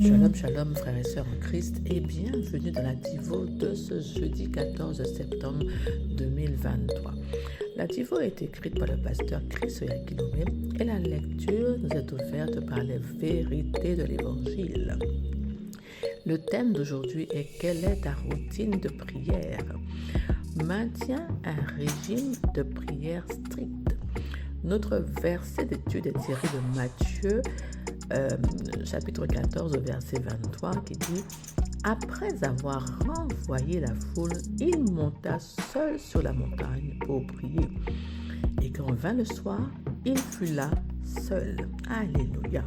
Shalom, shalom, frères et sœurs en Christ, et bienvenue dans la Divo de ce jeudi 14 septembre 2023. La Divo est écrite par le pasteur Chris Oyakhilome et la lecture nous est offerte par les vérités de l'Évangile. Le thème d'aujourd'hui est « Quelle est ta routine de prière ?» Maintiens un régime de prière strict. Notre verset d'étude est tiré de Matthieu, chapitre 14, verset 23, qui dit « Après avoir renvoyé la foule, il monta seul sur la montagne pour prier. Et quand vint le soir, il fut là seul. » Alléluia.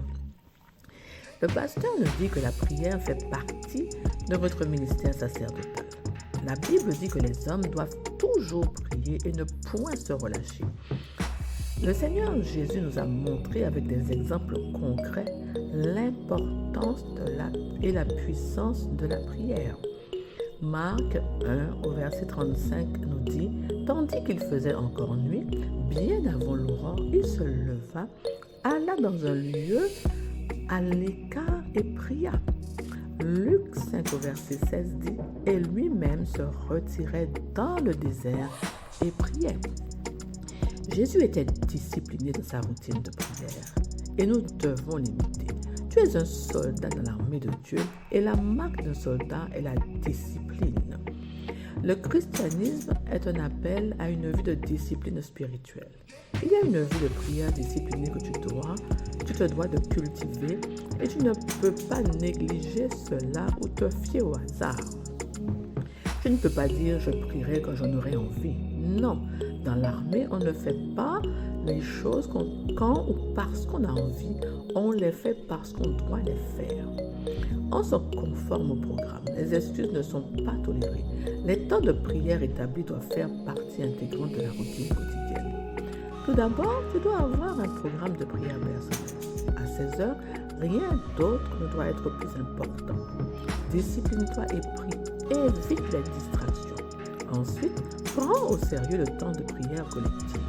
Le pasteur nous dit que la prière fait partie de votre ministère sacerdotal. La Bible dit que les hommes doivent toujours prier et ne point se relâcher. Le Seigneur Jésus nous a montré avec des exemples concrets l'importance et la puissance de la prière. Marc 1 au verset 35 nous dit « Tandis qu'il faisait encore nuit, bien avant l'aurore, il se leva, alla dans un lieu à l'écart et pria. » Luc 5 au verset 16 dit « Et lui-même se retirait dans le désert et priait. » Jésus était discipliné dans sa routine de prière et nous devons l'imiter. Tu es un soldat dans l'armée de Dieu et la marque d'un soldat est la discipline. Le christianisme est un appel à une vie de discipline spirituelle. Il y a une vie de prière disciplinée que tu te dois de cultiver et tu ne peux pas négliger cela ou te fier au hasard. Tu ne peux pas dire « je prierai quand j'en aurai envie ». Non, dans l'armée, on ne fait pas les choses quand ou parce qu'on a envie, on les fait parce qu'on doit les faire. On se conforme au programme, les excuses ne sont pas tolérées. Les temps de prière établis doivent faire partie intégrante de la routine quotidienne. Tout d'abord, tu dois avoir un programme de prière personnel. À 16 heures, rien d'autre ne doit être plus important. Discipline-toi et prie. Évite les distractions. Ensuite, prends au sérieux le temps de prière collective,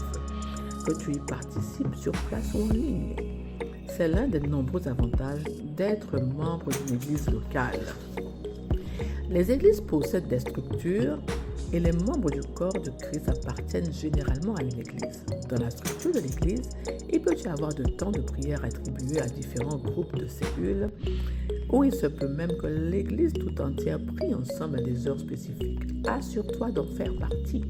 que tu y participes sur place ou en ligne. C'est l'un des nombreux avantages d'être membre d'une église locale. Les églises possèdent des structures et les membres du corps de Christ appartiennent généralement à une église. Dans la structure de l'église, il peut y avoir de temps de prière attribués à différents groupes de cellules, ou il se peut même que l'église tout entière prie ensemble à des heures spécifiques. Assure-toi d'en faire partie.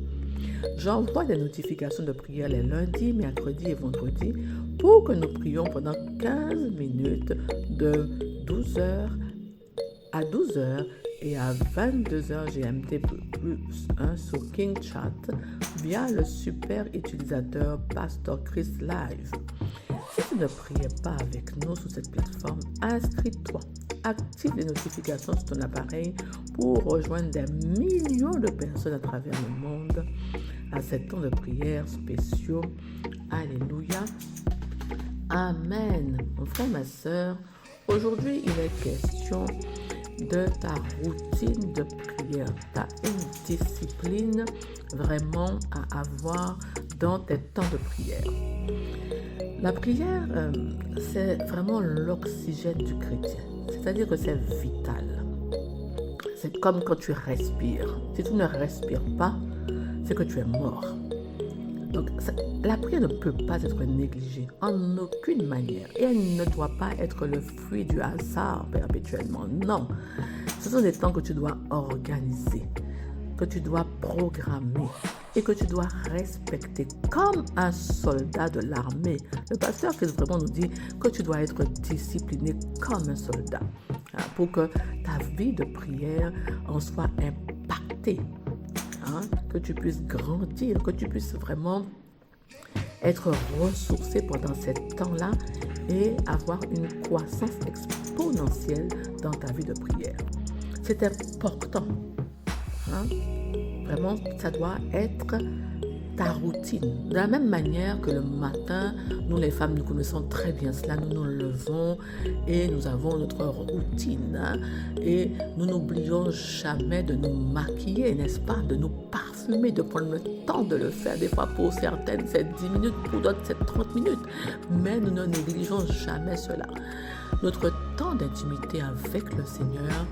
J'envoie des notifications de prière les lundis, mercredis et vendredis pour que nous prions pendant 15 minutes de 12h à 12h et à 22h GMT plus 1 sur King Chat via le super utilisateur Pastor Chris Live. Si tu ne priais pas avec nous sur cette plateforme, inscris-toi. Active les notifications sur ton appareil pour rejoindre des millions de personnes à travers le monde à ces temps de prière spéciaux. Alléluia. Amen. Mon frère, ma soeur, aujourd'hui, il est question de ta routine de prière. Tu as une discipline vraiment à avoir dans tes temps de prière. La prière, c'est vraiment l'oxygène du chrétien. C'est-à-dire que c'est vital. C'est comme quand tu respires. Si tu ne respires pas, c'est que tu es mort. Donc, la prière ne peut pas être négligée en aucune manière. Et elle ne doit pas être le fruit du hasard perpétuellement. Non. Ce sont des temps que tu dois organiser, que tu dois programmer et que tu dois respecter comme un soldat de l'armée. Le pasteur qui vraiment nous dit que tu dois être discipliné comme un soldat pour que ta vie de prière en soit impactée, que tu puisses grandir, que tu puisses vraiment être ressourcé pendant ces temps-là et avoir une croissance exponentielle dans ta vie de prière. C'est important. Vraiment, ça doit être ta routine. De la même manière que le matin, nous les femmes, nous connaissons très bien cela, nous nous levons et nous avons notre routine. Et nous n'oublions jamais de nous maquiller, n'est-ce pas? De nous parfumer, de prendre le temps de le faire. Des fois, pour certaines, c'est 10 minutes, pour d'autres, c'est 30 minutes. Mais nous ne négligeons jamais cela. Notre temps d'intimité avec le Seigneur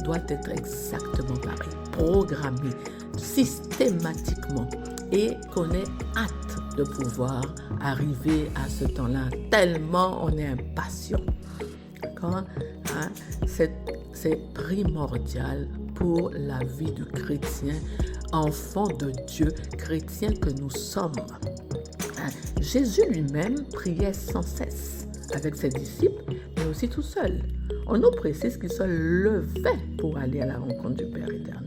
doit être exactement pareil, programmé systématiquement, et qu'on ait hâte de pouvoir arriver à ce temps-là, tellement on est impatient. D'accord? C'est primordial pour la vie du chrétien, enfant de Dieu, chrétien que nous sommes. Jésus lui-même priait sans cesse avec ses disciples, mais aussi tout seul. On nous précise qu'il se levait pour aller à la rencontre du Père éternel.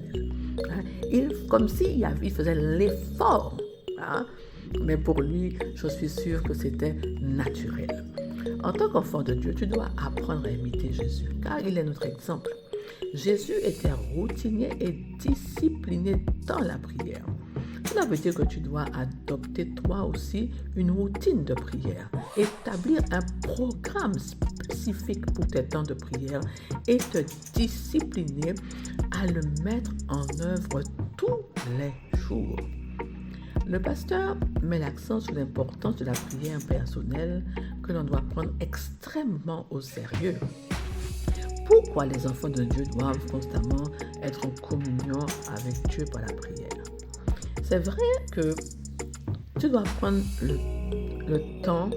Comme s'il faisait l'effort. Mais pour lui, je suis sûre que c'était naturel. En tant qu'enfant de Dieu, tu dois apprendre à imiter Jésus, car il est notre exemple. Jésus était routinier et discipliné dans la prière. Cela veut dire que tu dois adopter toi aussi une routine de prière, établir un programme spécifique pour tes temps de prière et te discipliner à le mettre en œuvre tous les jours. Le pasteur met l'accent sur l'importance de la prière personnelle que l'on doit prendre extrêmement au sérieux. Pourquoi les enfants de Dieu doivent constamment être en communion avec Dieu par la prière? C'est vrai que tu dois prendre le temps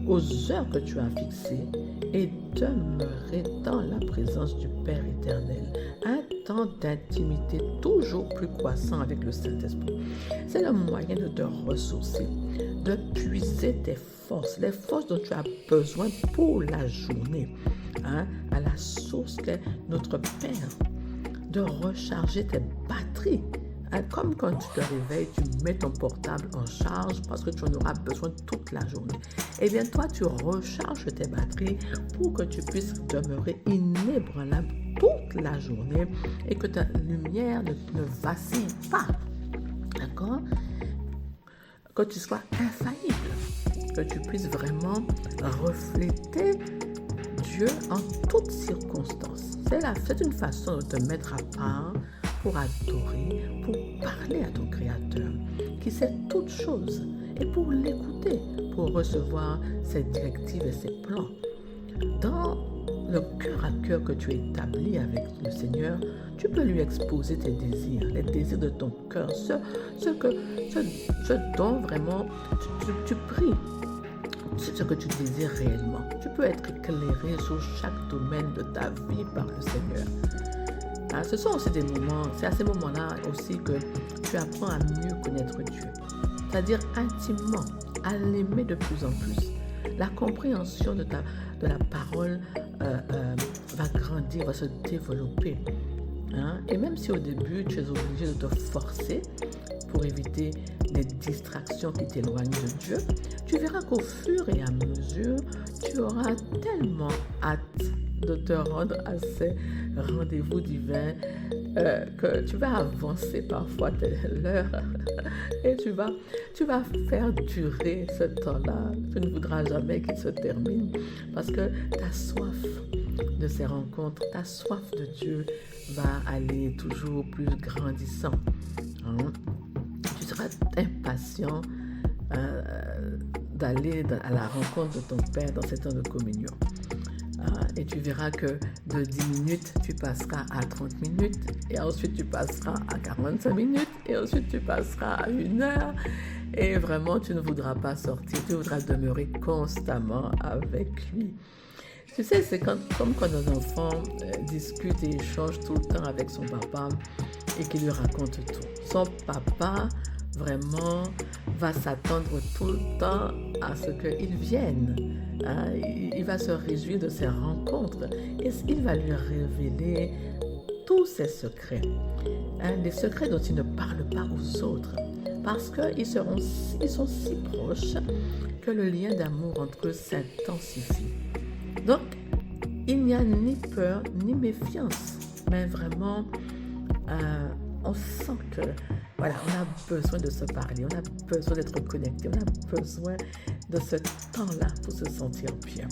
aux heures que tu as fixées et demeurer dans la présence du Père éternel. Un temps d'intimité toujours plus croissant avec le Saint-Esprit. C'est le moyen de te ressourcer, de puiser tes forces, les forces dont tu as besoin pour la journée, à la source qu'est notre Père, de recharger tes batteries. Comme quand tu te réveilles, tu mets ton portable en charge parce que tu en auras besoin toute la journée. Eh bien, toi, tu recharges tes batteries pour que tu puisses demeurer inébranlable toute la journée et que ta lumière ne vacille pas. D'accord? Que tu sois infaillible, que tu puisses vraiment refléter Dieu en toutes circonstances. C'est une façon de te mettre à part pour adorer, pour parler à ton Créateur, qui sait toutes choses, et pour l'écouter, pour recevoir ses directives et ses plans. Dans le cœur à cœur que tu établis avec le Seigneur, tu peux lui exposer tes désirs, les désirs de ton cœur, ce dont vraiment tu pries, ce que tu désires réellement. Tu peux être éclairé sur chaque domaine de ta vie par le Seigneur. Ce sont aussi des moments, c'est à ces moments-là aussi que tu apprends à mieux connaître Dieu, c'est-à-dire intimement, à l'aimer de plus en plus. La compréhension de la parole va grandir, va se développer. Et même si au début, tu es obligé de te forcer pour éviter les distractions qui t'éloignent de Dieu, tu verras qu'au fur et à mesure, tu auras tellement hâte de te rendre à ces rendez-vous divins que tu vas avancer parfois l'heure et tu vas faire durer ce temps-là. Tu ne voudras jamais qu'il se termine parce que ta soif de ces rencontres, ta soif de Dieu va aller toujours plus grandissant. Tu seras impatient d'aller à la rencontre de ton Père dans ces temps de communion. Et tu verras que de 10 minutes, tu passeras à 30 minutes, et ensuite tu passeras à 45 minutes, et ensuite tu passeras à 1 heure, et vraiment tu ne voudras pas sortir, tu voudras demeurer constamment avec lui. Tu sais, c'est comme quand un enfant discute et échange tout le temps avec son papa et qu'il lui raconte tout. Son papa vraiment va s'attendre tout le temps à ce qu'il vienne. Il va se réjouir de ses rencontres et il va lui révéler tous ses secrets. Des secrets dont il ne parle pas aux autres parce qu'ils sont si proches que le lien d'amour entre eux s'intensifie. Donc, il n'y a ni peur ni méfiance, mais vraiment, on sent que, voilà, on a besoin de se parler, on a besoin d'être connecté, on a besoin de ce temps-là pour se sentir bien.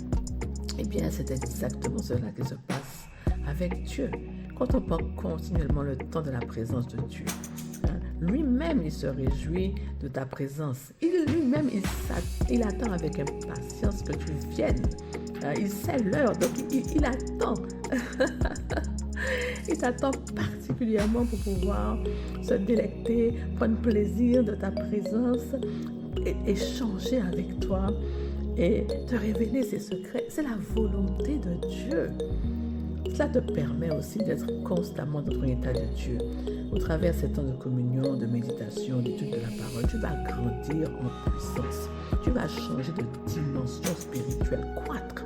Eh bien, c'est exactement cela qui se passe avec Dieu. Quand on prend continuellement le temps de la présence de Dieu, lui-même, il se réjouit de ta présence. Lui-même, il attend avec impatience que tu viennes Il sait l'heure, donc il attend. Il t'attend particulièrement pour pouvoir se délecter, prendre plaisir de ta présence, et échanger avec toi et te révéler ses secrets. C'est la volonté de Dieu. Cela te permet aussi d'être constamment dans ton état de Dieu. Au travers de ces temps de communion, de méditation, d'étude de la parole, tu vas grandir en puissance. Tu vas changer de dimension spirituelle, croître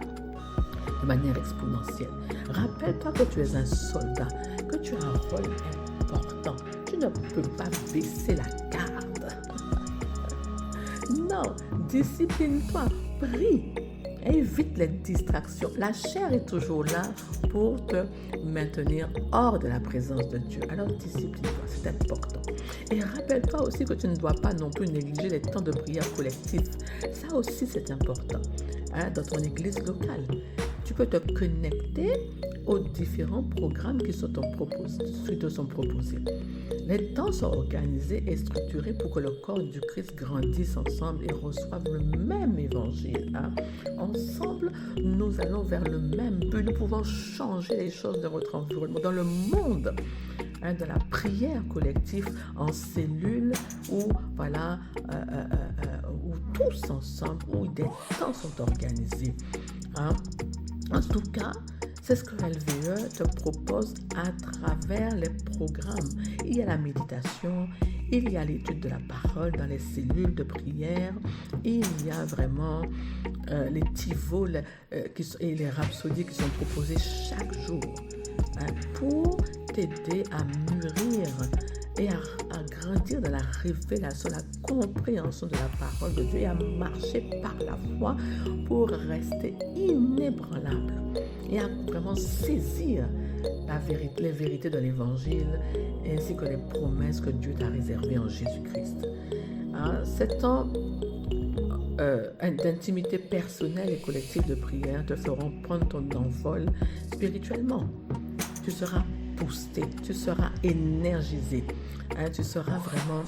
de manière exponentielle. Rappelle-toi que tu es un soldat, que tu as un rôle important. Tu ne peux pas baisser la garde. Non, discipline-toi, prie. Évite les distractions. La chair est toujours là pour te maintenir hors de la présence de Dieu. Alors discipline-toi, c'est important. Et rappelle-toi aussi que tu ne dois pas non plus négliger les temps de prière collectifs. Ça aussi, c'est important. Dans ton église locale, tu peux te connecter aux différents programmes qui te sont proposés. Les temps sont organisés et structurés pour que le corps du Christ grandisse ensemble et reçoive le même évangile. Ensemble, nous allons vers le même but. Nous pouvons changer les choses de notre environnement, dans le monde, de la prière collective en cellule où tous ensemble, où des temps sont organisés. En tout cas, c'est ce que LVE te propose à travers les programmes. Il y a la méditation, il y a l'étude de la parole dans les cellules de prière, il y a vraiment les tivos et les rhapsodies qui sont proposés chaque jour pour t'aider à mûrir et à grandir dans la révélation, la compréhension de la parole de Dieu et à marcher par la foi pour rester inébranlable et à vraiment saisir les vérités de l'Évangile ainsi que les promesses que Dieu t'a réservées en Jésus-Christ. Ces temps d'intimité personnelle et collective de prière te feront prendre ton envol spirituellement. Tu seras boosté, tu seras énergisé, tu seras vraiment,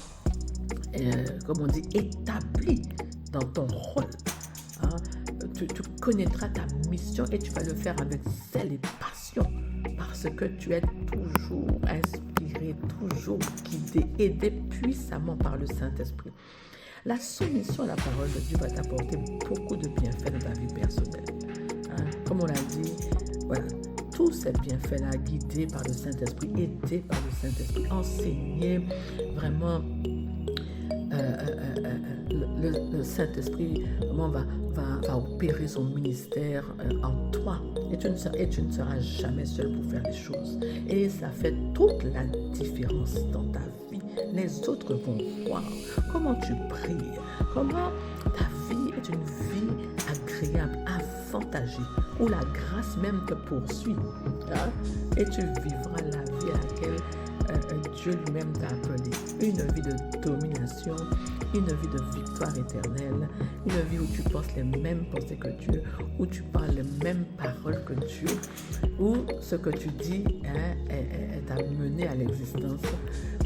établi dans ton rôle. Tu connaîtras ta mission et tu vas le faire avec zèle et passion parce que tu es toujours inspiré, toujours guidé, aidé puissamment par le Saint-Esprit. La soumission à la parole de Dieu va t'apporter beaucoup de bienfaits dans ta vie personnelle. Comme on l'a dit, voilà. Tous ces bienfaits-là, guidés par le Saint-Esprit, aidés par le Saint-Esprit, enseignés, vraiment, le Saint-Esprit vraiment va opérer son ministère en toi. Et tu ne seras jamais seul pour faire les choses. Et ça fait toute la différence dans ta vie. Les autres vont voir comment tu pries, comment ta vie est une vie agréable, avantagée, où la grâce même te poursuit. Et tu vivras la vie à laquelle Dieu lui-même t'a appelé. Une vie de domination, une vie de victoire éternelle, une vie où tu penses les mêmes pensées que Dieu, où tu parles les mêmes paroles que Dieu, où ce que tu dis est amené à l'existence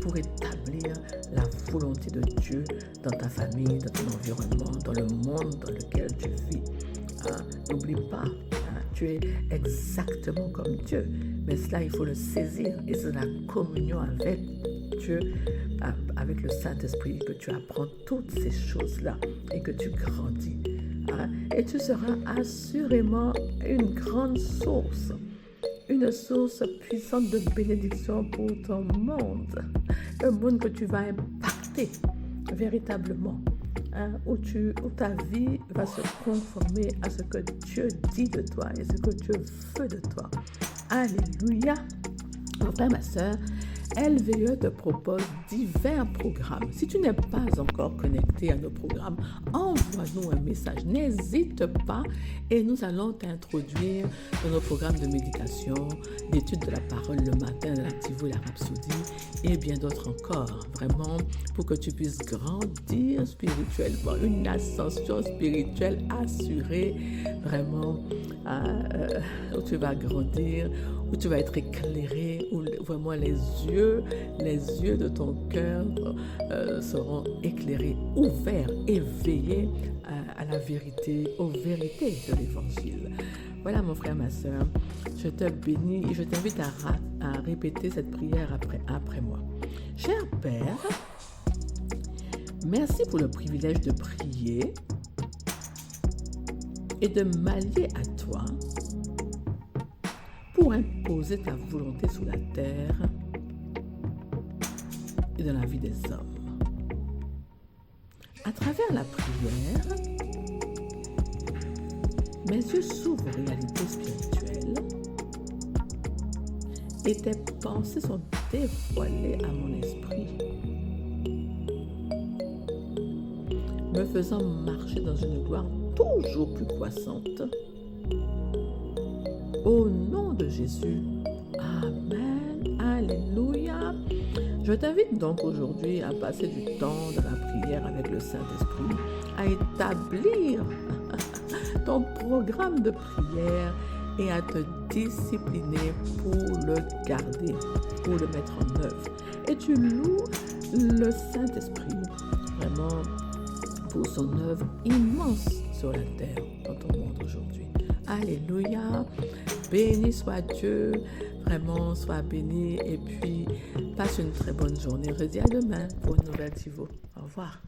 pour établir la volonté de Dieu dans ta famille, dans ton environnement, dans le monde dans lequel tu vis. N'oublie pas, tu es exactement comme Dieu, mais cela il faut le saisir et c'est la communion avec Dieu, avec le Saint-Esprit que tu apprends toutes ces choses-là et que tu grandis. Et tu seras assurément une grande source, une source puissante de bénédiction pour ton monde, un monde que tu vas impacter véritablement. Où ta vie va se conformer à ce que Dieu dit de toi et ce que Dieu veut de toi. Alléluia. Mon frère, ma soeur, LVE te propose divers programmes. Si tu n'es pas encore connecté à nos programmes, envoie-nous un message. N'hésite pas et nous allons t'introduire dans nos programmes de méditation, d'étude de la parole le matin, de l'activo et la rhapsodie et bien d'autres encore. Vraiment, pour que tu puisses grandir spirituellement, une ascension spirituelle assurée, vraiment, où tu vas grandir, où tu vas être éclairé, où vraiment les yeux Dieu, les yeux de ton cœur seront éclairés, ouverts, éveillés à la vérité, aux vérités de l'Évangile. Voilà mon frère, ma soeur, je te bénis et je t'invite à répéter cette prière après moi. Cher Père, merci pour le privilège de prier et de m'allier à toi pour imposer ta volonté sur la terre et dans la vie des hommes. À travers la prière, mes yeux s'ouvrent aux réalités spirituelles et tes pensées sont dévoilées à mon esprit, me faisant marcher dans une gloire toujours plus croissante. Au nom de Jésus, Amen, Alléluia. Je t'invite donc aujourd'hui à passer du temps dans la prière avec le Saint-Esprit, à établir ton programme de prière et à te discipliner pour le garder, pour le mettre en œuvre. Et tu loues le Saint-Esprit vraiment pour son œuvre immense sur la terre, dans ton monde aujourd'hui. Alléluia, béni soit Dieu, vraiment sois béni et puis passe une très bonne journée. Je te dis à demain pour une nouvelle Divo. Au revoir.